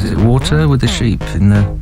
Is it water with the sheep in the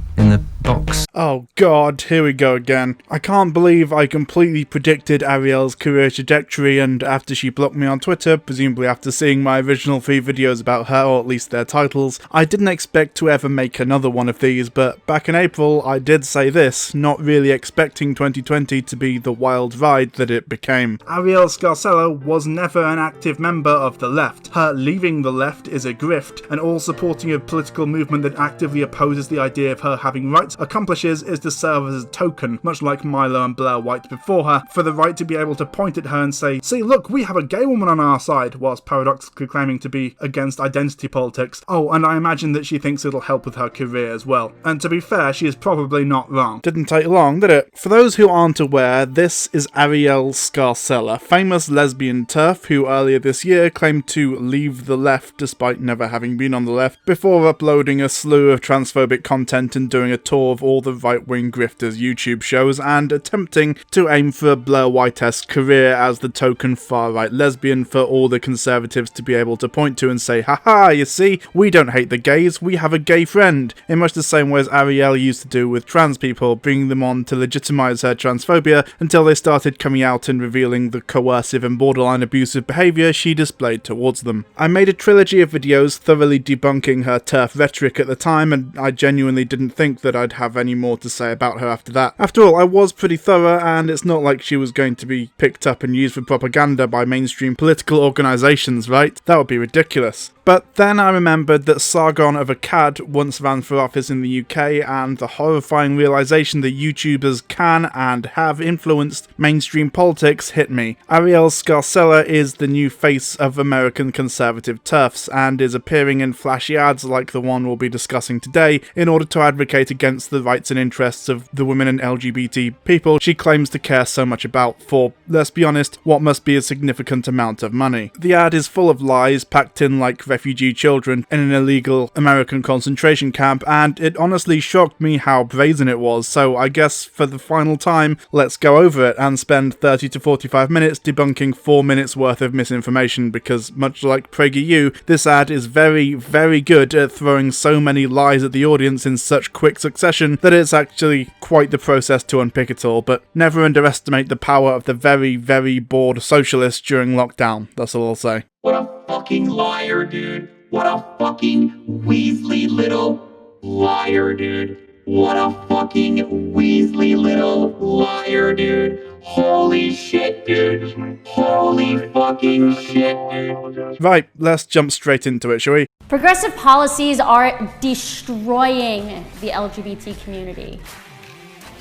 box? Oh god, here we go again. I can't believe I completely predicted Arielle's career trajectory, and after she blocked me on Twitter, presumably after seeing my original 3 videos about her, or at least their titles, I didn't expect to ever make another one of these, but back in April I did say this, not really expecting 2020 to be the wild ride that it became. Arielle Scarcella was never an active member of the left. Her leaving the left is a grift, and all supporting a political movement that actively opposes the idea of her having rights accomplishes is to serve as a token, much like Milo and Blair White before her, for the right to be able to point at her and say, "See, look, we have a gay woman on our side," whilst paradoxically claiming to be against identity politics. Oh, and I imagine that she thinks it'll help with her career as well. And to be fair, she is probably not wrong. Didn't take long, did it? For those who aren't aware, this is Arielle Scarcella, famous lesbian TERF who earlier this year claimed to leave the left despite never having been on the left, before uploading a slew of transphobic content and doing a tour of all the right-wing grifters' YouTube shows and attempting to aim for a Blair White-esque career as the token far-right lesbian for all the conservatives to be able to point to and say, "Haha, you see, we don't hate the gays, we have a gay friend," in much the same way as Arielle used to do with trans people, bringing them on to legitimise her transphobia until they started coming out and revealing the coercive and borderline abusive behaviour she displayed towards them. I made a trilogy of videos thoroughly debunking her TERF rhetoric at the time, and I genuinely didn't think that I'd have any more to say about her after that. After all, I was pretty thorough, and it's not like she was going to be picked up and used for propaganda by mainstream political organisations, right? That would be ridiculous. But then I remembered that Sargon of Akkad once ran for office in the UK, and the horrifying realisation that YouTubers can and have influenced mainstream politics hit me. Arielle Scarcella is the new face of American conservative TERFs, and is appearing in flashy ads like the one we'll be discussing today in order to advocate against the rights and interests of the women and LGBT people she claims to care so much about for, let's be honest, what must be a significant amount of money. The ad is full of lies packed in like refugee children in an illegal American concentration camp, and it honestly shocked me how brazen it was, so I guess for the final time, let's go over it and spend 30 to 45 minutes debunking 4 minutes worth of misinformation, because much like PragerU, this ad is very, very good at throwing so many lies at the audience in such quick succession that it's actually quite the process to unpick it all, but never underestimate the power of the very, very bored socialists during lockdown, that's all I'll say. What a fucking liar, dude. What a fucking Weasley little liar, dude. What a fucking Weasley little liar, dude. Holy shit, dude. Holy fucking shit, dude. Right, let's jump straight into it, shall we? Progressive policies are destroying the LGBT community.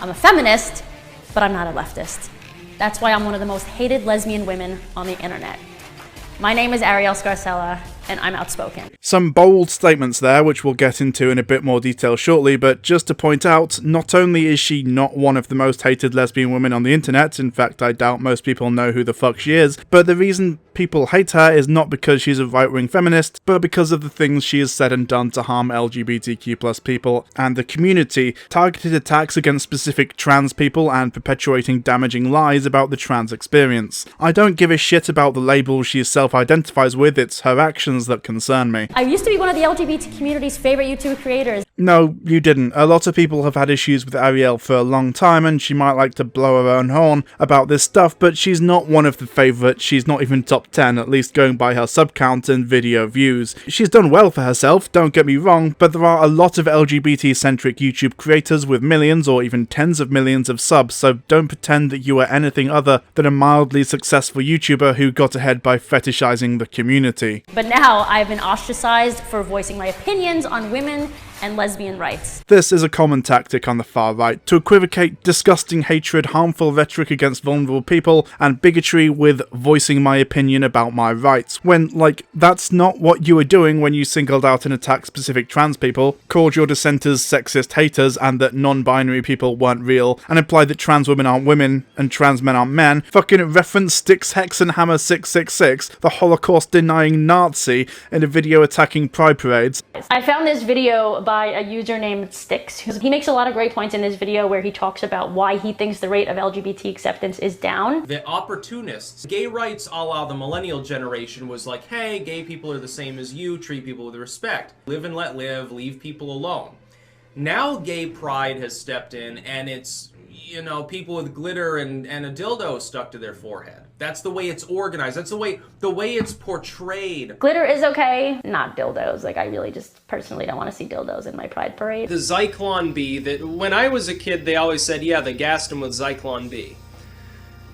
I'm a feminist, but I'm not a leftist. That's why I'm one of the most hated lesbian women on the internet. My name is Arielle Scarcella, and I'm outspoken. Some bold statements there, which we'll get into in a bit more detail shortly, but just to point out, not only is she not one of the most hated lesbian women on the internet, in fact I doubt most people know who the fuck she is, but the reason people hate her is not because she's a right-wing feminist, but because of the things she has said and done to harm LGBTQ+ people and the community, targeted attacks against specific trans people and perpetuating damaging lies about the trans experience. I don't give a shit about the label she self-identifies with, it's her actions that concern me. I used to be one of the LGBT community's favorite YouTube creators. No, you didn't. A lot of people have had issues with Arielle for a long time, and she might like to blow her own horn about this stuff, but she's not one of the favourites. She's not even top 10, at least going by her sub count and video views. She's done well for herself, don't get me wrong, but there are a lot of LGBT-centric YouTube creators with millions or even tens of millions of subs, so don't pretend that you are anything other than a mildly successful YouTuber who got ahead by fetishizing the community. But now I've been ostracized for voicing my opinions on women and lesbian rights. This is a common tactic on the far right, to equivocate disgusting hatred, harmful rhetoric against vulnerable people, and bigotry with voicing my opinion about my rights, when, like, that's not what you were doing when you singled out and attacked specific trans people, called your dissenters sexist haters, and that non-binary people weren't real, and implied that trans women aren't women, and trans men aren't men, fucking reference Styx Hexenhammer 666, the Holocaust-denying Nazi, in a video attacking pride parades. I found this video about by a user named Styx. He makes a lot of great points in this video where he talks about why he thinks the rate of LGBT acceptance is down. The opportunists, gay rights a la the millennial generation was like, hey, gay people are the same as you, treat people with respect. Live and let live, leave people alone. Now gay pride has stepped in and it's, you know, people with glitter and a dildo stuck to their forehead. That's the way it's organized. That's the way it's portrayed. Glitter is okay, not dildos. Like, I really just personally don't want to see dildos in my pride parade. The Zyklon B, that when I was a kid, they always said, yeah, they gassed him with Zyklon B.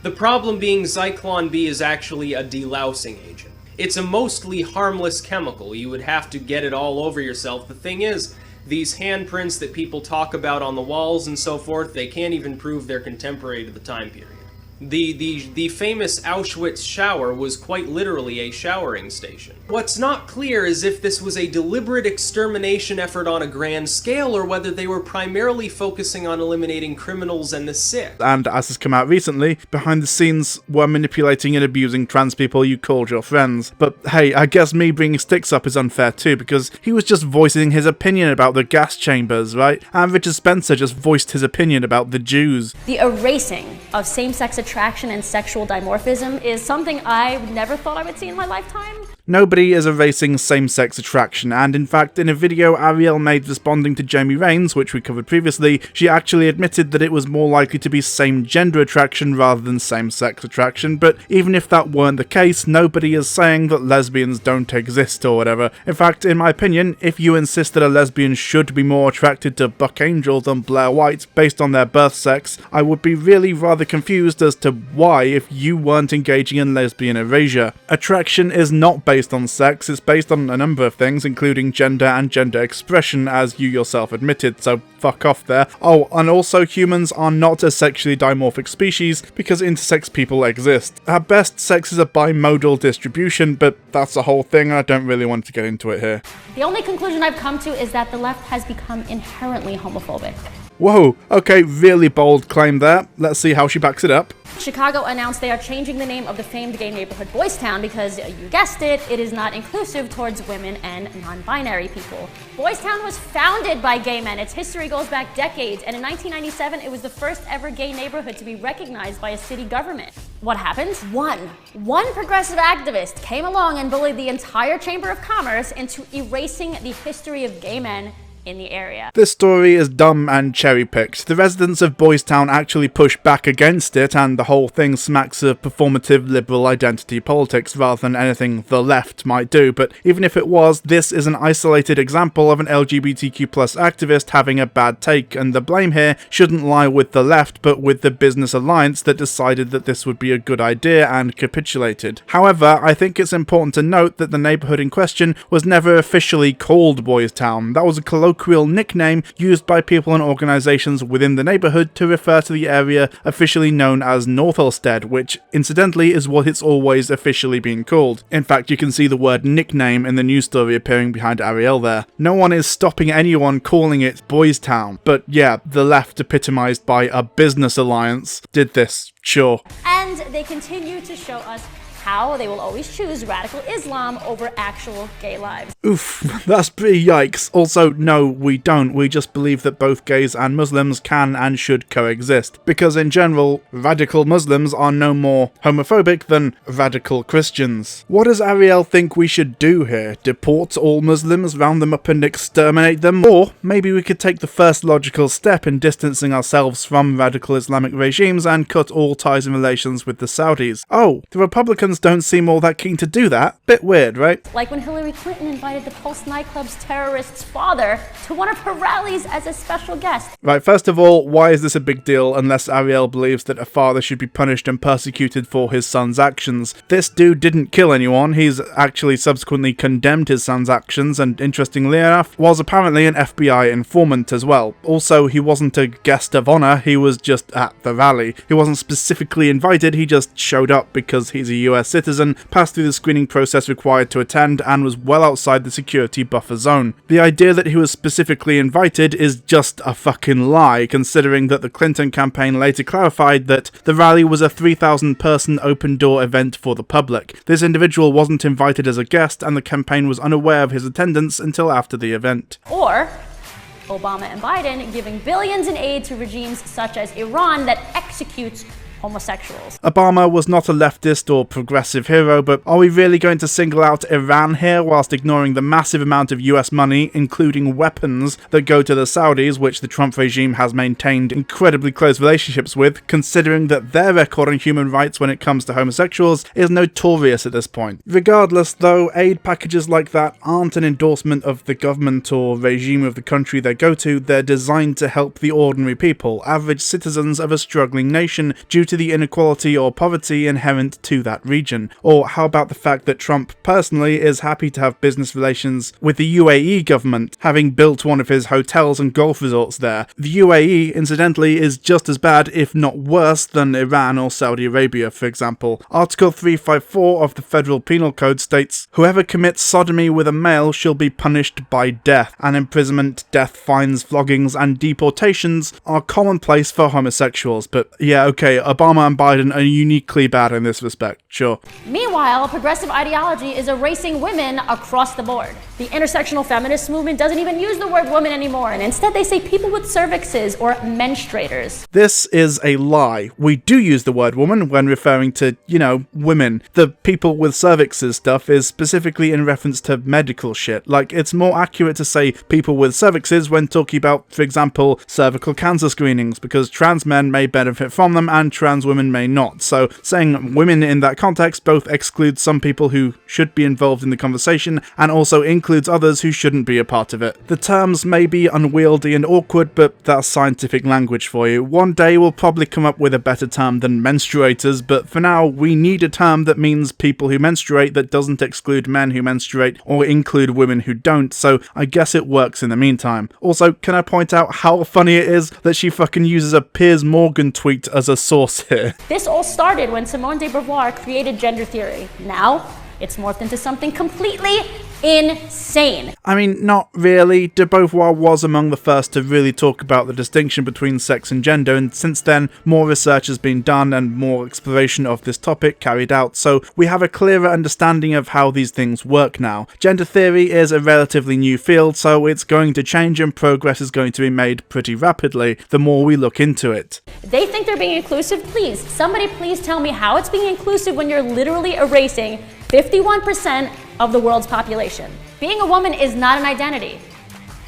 The problem being Zyklon B is actually a delousing agent. It's a mostly harmless chemical. You would have to get it all over yourself. The thing is, these handprints that people talk about on the walls and so forth, they can't even prove they're contemporary to the time period. The famous Auschwitz shower was quite literally a showering station. What's not clear is if this was a deliberate extermination effort on a grand scale or whether they were primarily focusing on eliminating criminals and the sick. And as has come out recently, behind the scenes were manipulating and abusing trans people you called your friends. But hey, I guess me bringing Styx up is unfair too, because he was just voicing his opinion about the gas chambers, right? And Richard Spencer just voiced his opinion about the Jews. The erasing of same-sex attraction and sexual dimorphism is something I never thought I would see in my lifetime. Nobody is erasing same-sex attraction, and in fact, in a video Arielle made responding to Jamie Raines, which we covered previously, she actually admitted that it was more likely to be same-gender attraction rather than same-sex attraction, but even if that weren't the case, nobody is saying that lesbians don't exist or whatever. In fact, in my opinion, if you insist that a lesbian should be more attracted to Buck Angel than Blair White based on their birth sex, I would be really rather confused as to why if you weren't engaging in lesbian erasure. Attraction is not based on sex, it's based on a number of things, including gender and gender expression, as you yourself admitted, so fuck off there. Oh, and also humans are not a sexually dimorphic species because intersex people exist. At best, sex is a bimodal distribution, but that's a whole thing, I don't really want to get into it here. The only conclusion I've come to is that the left has become inherently homophobic. Whoa, okay, really bold claim there. Let's see how she backs it up. Chicago announced they are changing the name of the famed gay neighborhood Boys Town because, you guessed it, it is not inclusive towards women and non-binary people. Boys Town was founded by gay men. Its history goes back decades, and in 1997, it was the first ever gay neighborhood to be recognized by a city government. What happened? One progressive activist came along and bullied the entire Chamber of Commerce into erasing the history of gay men in the area. This story is dumb and cherry-picked. The residents of Boys Town actually pushed back against it, and the whole thing smacks of performative liberal identity politics rather than anything the left might do, but even if it was, this is an isolated example of an LGBTQ+ activist having a bad take, and the blame here shouldn't lie with the left, but with the business alliance that decided that this would be a good idea and capitulated. However, I think it's important to note that the neighbourhood in question was never officially called Boys Town. That was a colloquial nickname used by people and organisations within the neighbourhood to refer to the area officially known as Northalstead, which incidentally is what it's always officially been called. In fact, you can see the word nickname in the news story appearing behind Arielle there. No one is stopping anyone calling it Boys Town, but yeah, the left epitomised by a business alliance did this, sure. And they continue to show us how they will always choose radical Islam over actual gay lives. Oof, that's pretty yikes. Also, no, we don't. We just believe that both gays and Muslims can and should coexist. Because in general, radical Muslims are no more homophobic than radical Christians. What does Arielle think we should do here? Deport all Muslims, round them up and exterminate them? Or maybe we could take the first logical step in distancing ourselves from radical Islamic regimes and cut all ties and relations with the Saudis. Oh, the Republicans don't seem all that keen to do that. Bit weird, right? Like when Hillary Clinton invited the Pulse nightclub's terrorist's father to one of her rallies as a special guest. Right, first of all, why is this a big deal unless Arielle believes that a father should be punished and persecuted for his son's actions? This dude didn't kill anyone, he's actually subsequently condemned his son's actions, and interestingly enough, was apparently an FBI informant as well. Also, he wasn't a guest of honour, he was just at the rally. He wasn't specifically invited, he just showed up because he's a US citizen, passed through the screening process required to attend, and was well outside the security buffer zone. The idea that he was specifically invited is just a fucking lie, considering that the Clinton campaign later clarified that the rally was a 3,000-person open-door event for the public. This individual wasn't invited as a guest, and the campaign was unaware of his attendance until after the event. Or Obama and Biden giving billions in aid to regimes such as Iran that executes homosexuals. Obama was not a leftist or progressive hero, but are we really going to single out Iran here whilst ignoring the massive amount of US money, including weapons, that go to the Saudis, which the Trump regime has maintained incredibly close relationships with, considering that their record on human rights when it comes to homosexuals is notorious at this point. Regardless, though, aid packages like that aren't an endorsement of the government or regime of the country they go to. They're designed to help the ordinary people, average citizens of a struggling nation, due to the inequality or poverty inherent to that region. Or how about the fact that Trump personally is happy to have business relations with the UAE government, having built one of his hotels and golf resorts there. The UAE, incidentally, is just as bad, if not worse, than Iran or Saudi Arabia, for example. Article 354 of the Federal Penal Code states, "Whoever commits sodomy with a male shall be punished by death, and imprisonment, death, fines, floggings, and deportations are commonplace for homosexuals." But yeah, okay, Obama and Biden are uniquely bad in this respect, sure. Meanwhile, progressive ideology is erasing women across the board. The intersectional feminist movement doesn't even use the word woman anymore, and instead they say people with cervixes or menstruators. This is a lie. We do use the word woman when referring to, women. The people with cervixes stuff is specifically in reference to medical shit. Like, it's more accurate to say people with cervixes when talking about, for example, cervical cancer screenings, because trans men may benefit from them and trans women may not. So saying women in that context both excludes some people who should be involved in the conversation and also includes others who shouldn't be a part of it. The terms may be unwieldy and awkward, but that's scientific language for you. One day we'll probably come up with a better term than menstruators, but for now we need a term that means people who menstruate that doesn't exclude men who menstruate or include women who don't, so I guess it works in the meantime. Also, can I point out how funny it is that she fucking uses a Piers Morgan tweet as a source here? This all started when Simone de Beauvoir created gender theory. Now, it's morphed into something completely insane. I mean, not really. De Beauvoir was among the first to really talk about the distinction between sex and gender, and since then, more research has been done and more exploration of this topic carried out, so we have a clearer understanding of how these things work now. Gender theory is a relatively new field, so it's going to change and progress is going to be made pretty rapidly the more we look into it. They think they're being inclusive? Please, somebody please tell me how it's being inclusive when you're literally erasing 51% of the world's population. Being a woman is not an identity.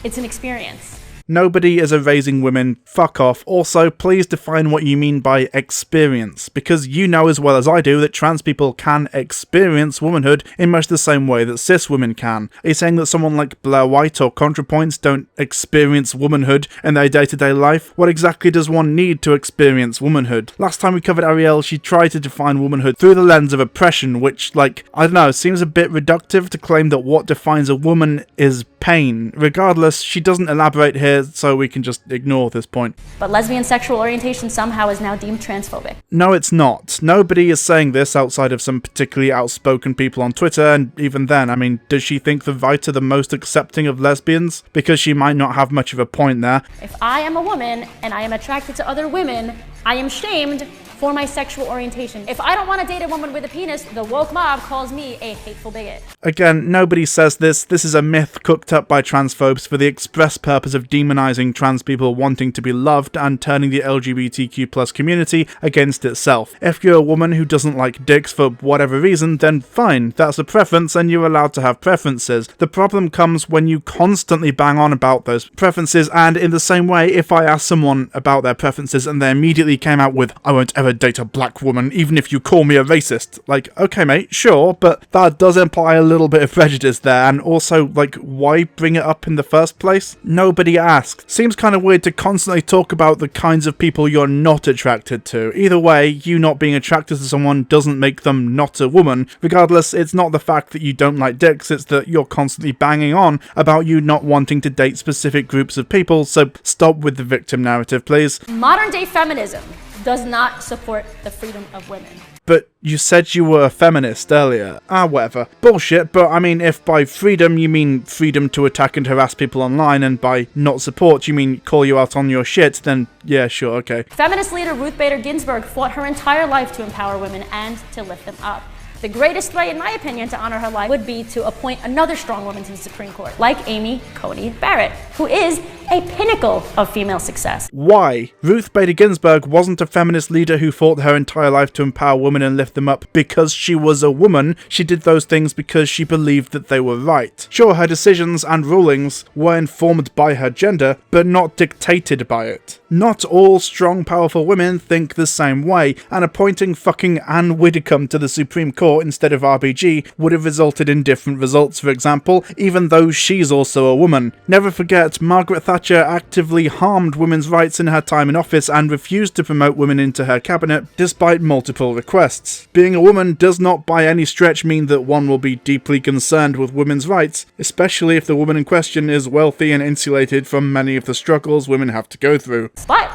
It's an experience. Nobody is erasing women, fuck off. Also, please define what you mean by experience, because you know as well as I do that trans people can experience womanhood in much the same way that cis women can. Are you saying that someone like Blair White or ContraPoints don't experience womanhood in their day-to-day life? What exactly does one need to experience womanhood? Last time we covered Arielle, she tried to define womanhood through the lens of oppression, which, I don't know, seems a bit reductive to claim that what defines a woman is pain. Regardless, she doesn't elaborate here, so we can just ignore this point. But lesbian sexual orientation somehow is now deemed transphobic. No, it's not. Nobody is saying this outside of some particularly outspoken people on Twitter, and even then, I mean, does she think the right are the most accepting of lesbians? Because she might not have much of a point there. If I am a woman and I am attracted to other women, I am shamed for my sexual orientation. If I don't want to date a woman with a penis, the woke mob calls me a hateful bigot. Again, nobody says this. This is a myth cooked up by transphobes for the express purpose of demonizing trans people wanting to be loved and turning the LGBTQ+ community against itself. If you're a woman who doesn't like dicks for whatever reason, then fine, that's a preference and you're allowed to have preferences. The problem comes when you constantly bang on about those preferences, and in the same way, if I ask someone about their preferences and they immediately came out with, "I won't ever date a black woman, even if you call me a racist." Okay mate, sure, but that does imply a little bit of prejudice there, and also, why bring it up in the first place? Nobody asked. Seems kind of weird to constantly talk about the kinds of people you're not attracted to. Either way, you not being attracted to someone doesn't make them not a woman. Regardless, it's not the fact that you don't like dicks, it's that you're constantly banging on about you not wanting to date specific groups of people, so stop with the victim narrative, please. Modern day feminism does not support the freedom of women. But you said you were a feminist earlier. Whatever. Bullshit, but I mean, if by freedom you mean freedom to attack and harass people online, and by not support you mean call you out on your shit, then yeah, sure, okay. Feminist leader Ruth Bader Ginsburg fought her entire life to empower women and to lift them up. The greatest way, in my opinion, to honor her life would be to appoint another strong woman to the Supreme Court, like Amy Coney Barrett, who is a pinnacle of female success. Why? Ruth Bader Ginsburg wasn't a feminist leader who fought her entire life to empower women and lift them up because she was a woman. She did those things because she believed that they were right. Sure, her decisions and rulings were informed by her gender, but not dictated by it. Not all strong, powerful women think the same way, and appointing fucking Anne Widdecombe to the Supreme Court instead of RBG would have resulted in different results, for example, even though she's also a woman. Never forget, Margaret Thatcher actively harmed women's rights in her time in office and refused to promote women into her cabinet, despite multiple requests. Being a woman does not by any stretch mean that one will be deeply concerned with women's rights, especially if the woman in question is wealthy and insulated from many of the struggles women have to go through. But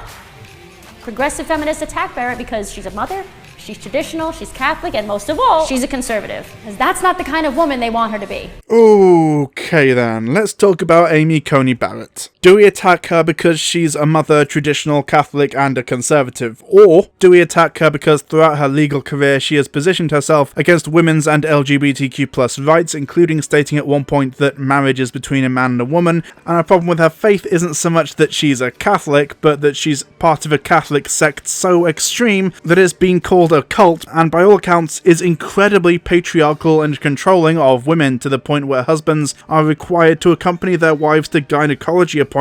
progressive feminists attack Barrett because she's a mother, she's traditional, she's Catholic, and most of all, she's a conservative. Because that's not the kind of woman they want her to be. Okay then, let's talk about Amy Coney Barrett. Do we attack her because she's a mother, traditional, Catholic, and a conservative? Or do we attack her because throughout her legal career she has positioned herself against women's and LGBTQ+ rights, including stating at one point that marriage is between a man and a woman, and our problem with her faith isn't so much that she's a Catholic, but that she's part of a Catholic sect so extreme that it's been called a cult, and by all accounts is incredibly patriarchal and controlling of women, to the point where husbands are required to accompany their wives to gynecology appointments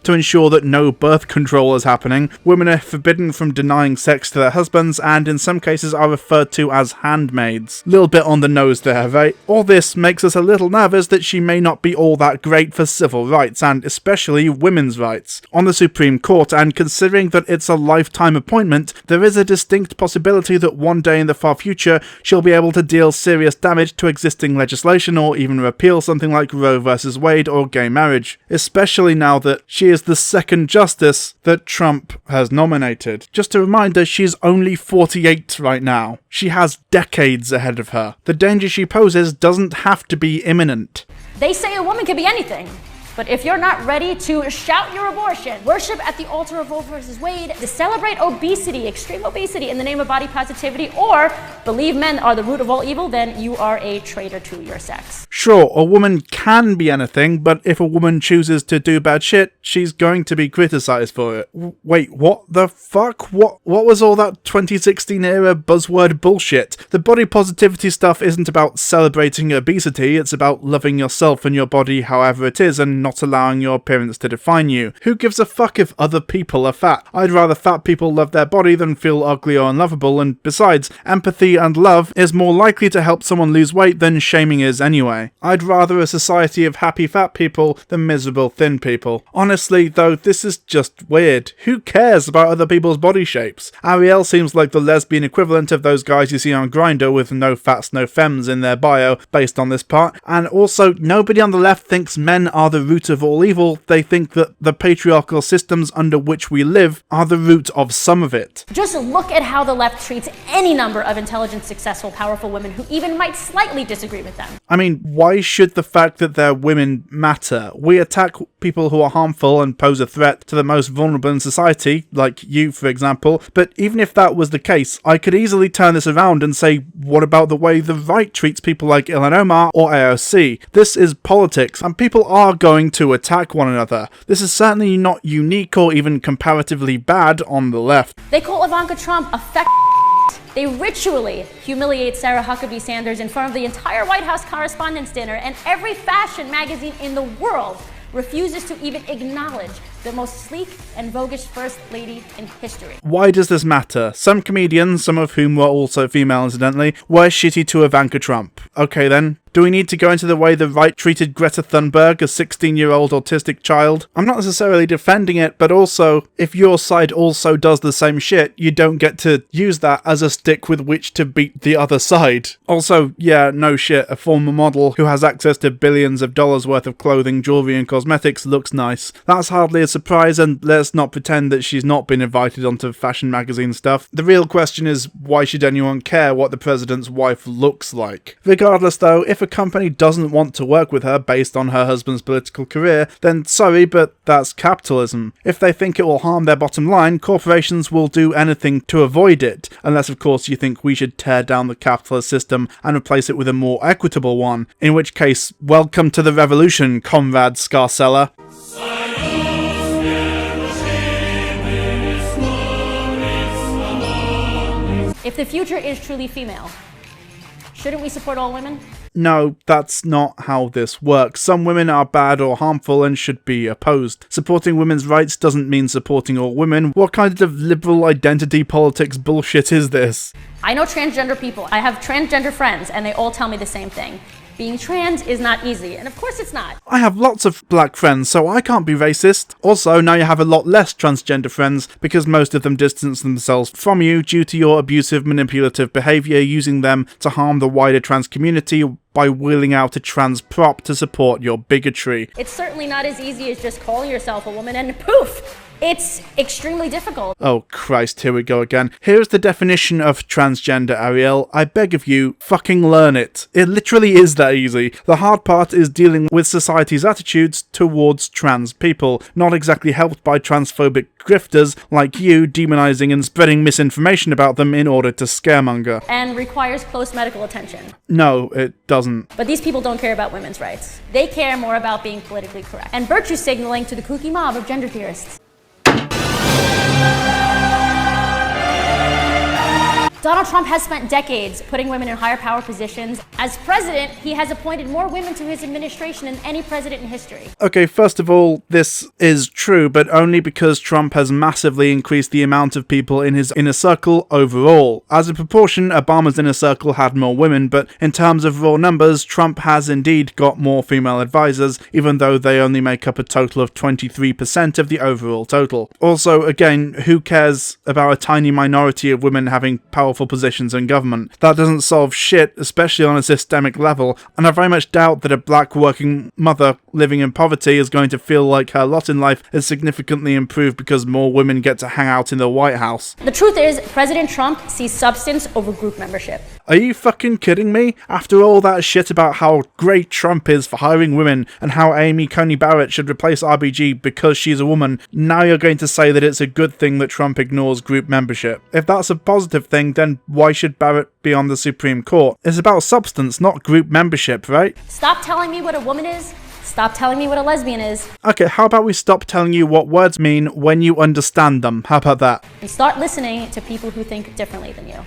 to ensure that no birth control is happening. Women are forbidden from denying sex to their husbands, and in some cases are referred to as handmaids. Little bit on the nose there, right? All this makes us a little nervous that she may not be all that great for civil rights, and especially women's rights. On the Supreme Court, and considering that it's a lifetime appointment, there is a distinct possibility that one day in the far future she'll be able to deal serious damage to existing legislation or even repeal something like Roe vs. Wade or gay marriage, especially now that she is the second justice that Trump has nominated. Just a reminder, she's only 48 right now. She has decades ahead of her. The danger she poses doesn't have to be imminent. They say a woman can be anything. But if you're not ready to shout your abortion, worship at the altar of Roe versus Wade, to celebrate obesity, extreme obesity in the name of body positivity, or believe men are the root of all evil, then you are a traitor to your sex. Sure, a woman can be anything, but if a woman chooses to do bad shit, she's going to be criticized for it. Wait, what the fuck? What was all that 2016 era buzzword bullshit? The body positivity stuff isn't about celebrating obesity, it's about loving yourself and your body however it is, and not allowing your appearance to define you. Who gives a fuck if other people are fat? I'd rather fat people love their body than feel ugly or unlovable, and besides, empathy and love is more likely to help someone lose weight than shaming is anyway. I'd rather a society of happy fat people than miserable thin people. Honestly though, this is just weird. Who cares about other people's body shapes? Arielle seems like the lesbian equivalent of those guys you see on Grindr with no fats, no femmes in their bio based on this part, and also nobody on the left thinks men are the root of all evil. They think that the patriarchal systems under which we live are the root of some of it. Just look at how the left treats any number of intelligent, successful, powerful women who even might slightly disagree with them. I mean, why should the fact that they're women matter? We attack people who are harmful and pose a threat to the most vulnerable in society, like you, for example, but even if that was the case, I could easily turn this around and say, what about the way the right treats people like Ilhan Omar or AOC? This is politics, and people are going to attack one another. This is certainly not unique or even comparatively bad on the left. They call Ivanka Trump a They ritually humiliate Sarah Huckabee Sanders in front of the entire White House Correspondents' Dinner, and every fashion magazine in the world refuses to even acknowledge the most sleek and voguish first lady in history. Why does this matter? Some comedians, some of whom were also female incidentally, were shitty to Ivanka Trump. Okay then. Do we need to go into the way the right treated Greta Thunberg, a 16-year-old autistic child? I'm not necessarily defending it, but also, if your side also does the same shit, you don't get to use that as a stick with which to beat the other side. Also, yeah, no shit, a former model who has access to billions of dollars worth of clothing, jewelry and cosmetics looks nice. That's hardly a surprise, and let's not pretend that she's not been invited onto fashion magazine stuff. The real question is, why should anyone care what the president's wife looks like? Regardless though, if a company doesn't want to work with her based on her husband's political career, then sorry, but that's capitalism. If they think it will harm their bottom line, corporations will do anything to avoid it, unless of course you think we should tear down the capitalist system and replace it with a more equitable one, in which case, welcome to the revolution, Comrade Scarcella. If the future is truly female, shouldn't we support all women? No, that's not how this works. Some women are bad or harmful and should be opposed. Supporting women's rights doesn't mean supporting all women. What kind of liberal identity politics bullshit is this? I know transgender people. I have transgender friends, and they all tell me the same thing. Being trans is not easy, and of course it's not. I have lots of black friends, so I can't be racist. Also, now you have a lot less transgender friends, because most of them distance themselves from you due to your abusive, manipulative behaviour, using them to harm the wider trans community by wheeling out a trans prop to support your bigotry. It's certainly not as easy as just calling yourself a woman and poof! It's extremely difficult. Oh Christ, here we go again. Here's the definition of transgender, Arielle. I beg of you, fucking learn it. It literally is that easy. The hard part is dealing with society's attitudes towards trans people, not exactly helped by transphobic grifters like you demonizing and spreading misinformation about them in order to scaremonger. And requires close medical attention. No, it doesn't. But these people don't care about women's rights. They care more about being politically correct and virtue signaling to the kooky mob of gender theorists. Donald Trump has spent decades putting women in higher power positions. As president, he has appointed more women to his administration than any president in history. Okay, first of all, this is true, but only because Trump has massively increased the amount of people in his inner circle overall. As a proportion, Obama's inner circle had more women, but in terms of raw numbers, Trump has indeed got more female advisors, even though they only make up a total of 23% of the overall total. Also, again, who cares about a tiny minority of women having powerful positions in government? That doesn't solve shit, especially on a systemic level, and I very much doubt that a black working mother living in poverty is going to feel like her lot in life is significantly improved because more women get to hang out in the White House. The truth is, President Trump sees substance over group membership. Are you fucking kidding me? After all that shit about how great Trump is for hiring women and how Amy Coney Barrett should replace RBG because she's a woman, now you're going to say that it's a good thing that Trump ignores group membership. If that's a positive thing, then why should Barrett be on the Supreme Court? It's about substance, not group membership, right? Stop telling me what a woman is. Stop telling me what a lesbian is. Okay, how about we stop telling you what words mean when you understand them? How about that? And start listening to people who think differently than you.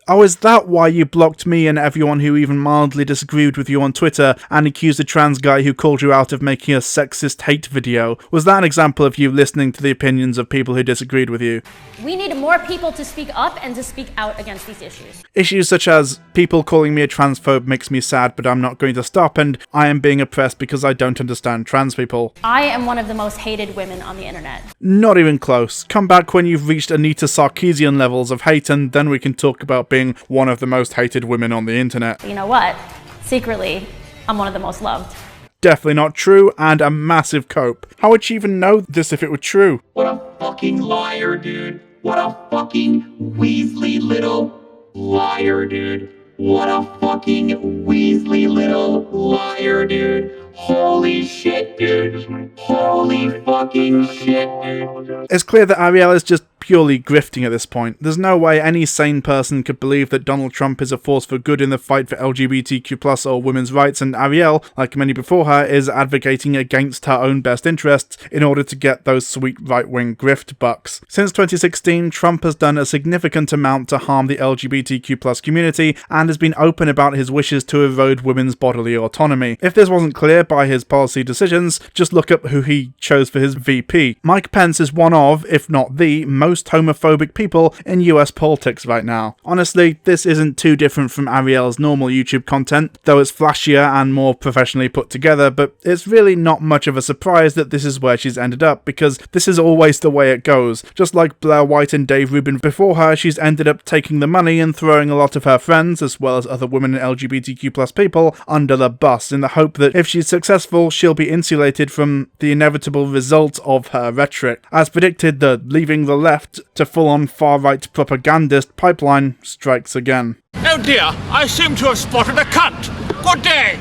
Oh, is that why you blocked me and everyone who even mildly disagreed with you on Twitter and accused a trans guy who called you out of making a sexist hate video? Was that an example of you listening to the opinions of people who disagreed with you? We need more people to speak up and to speak out against these issues. Issues such as people calling me a transphobe makes me sad, but I'm not going to stop, and I am being oppressed because I don't understand trans people. I am one of the most hated women on the internet. Not even close. Come back when you've reached Anita Sarkeesian levels of hate, and then we can talk about being one of the most hated women on the internet. But you know what? Secretly, I'm one of the most loved. Definitely not true, and a massive cope. How would she even know this if it were true? What a fucking liar, dude. What a fucking Weasley little liar, dude. What a fucking Weasley little liar, dude. Holy shit, dude. Holy fucking shit, dude. It's clear that Arielle is just purely grifting at this point. There's no way any sane person could believe that Donald Trump is a force for good in the fight for LGBTQ+ or women's rights, and Arielle, like many before her, is advocating against her own best interests in order to get those sweet right-wing grift bucks. Since 2016, Trump has done a significant amount to harm the LGBTQ+ community and has been open about his wishes to erode women's bodily autonomy. If this wasn't clear by his policy decisions, just look up who he chose for his VP. Mike Pence is one of, if not the, most homophobic people in US politics right now. Honestly, this isn't too different from Arielle's normal YouTube content, though it's flashier and more professionally put together, but it's really not much of a surprise that this is where she's ended up, because this is always the way it goes. Just like Blair White and Dave Rubin before her, she's ended up taking the money and throwing a lot of her friends, as well as other women and LGBTQ+ people, under the bus, in the hope that if she's successful, she'll be insulated from the inevitable result of her rhetoric. As predicted, the leaving the left to full-on far-right propagandist pipeline strikes again. Oh dear, I seem to have spotted a cunt. Good day!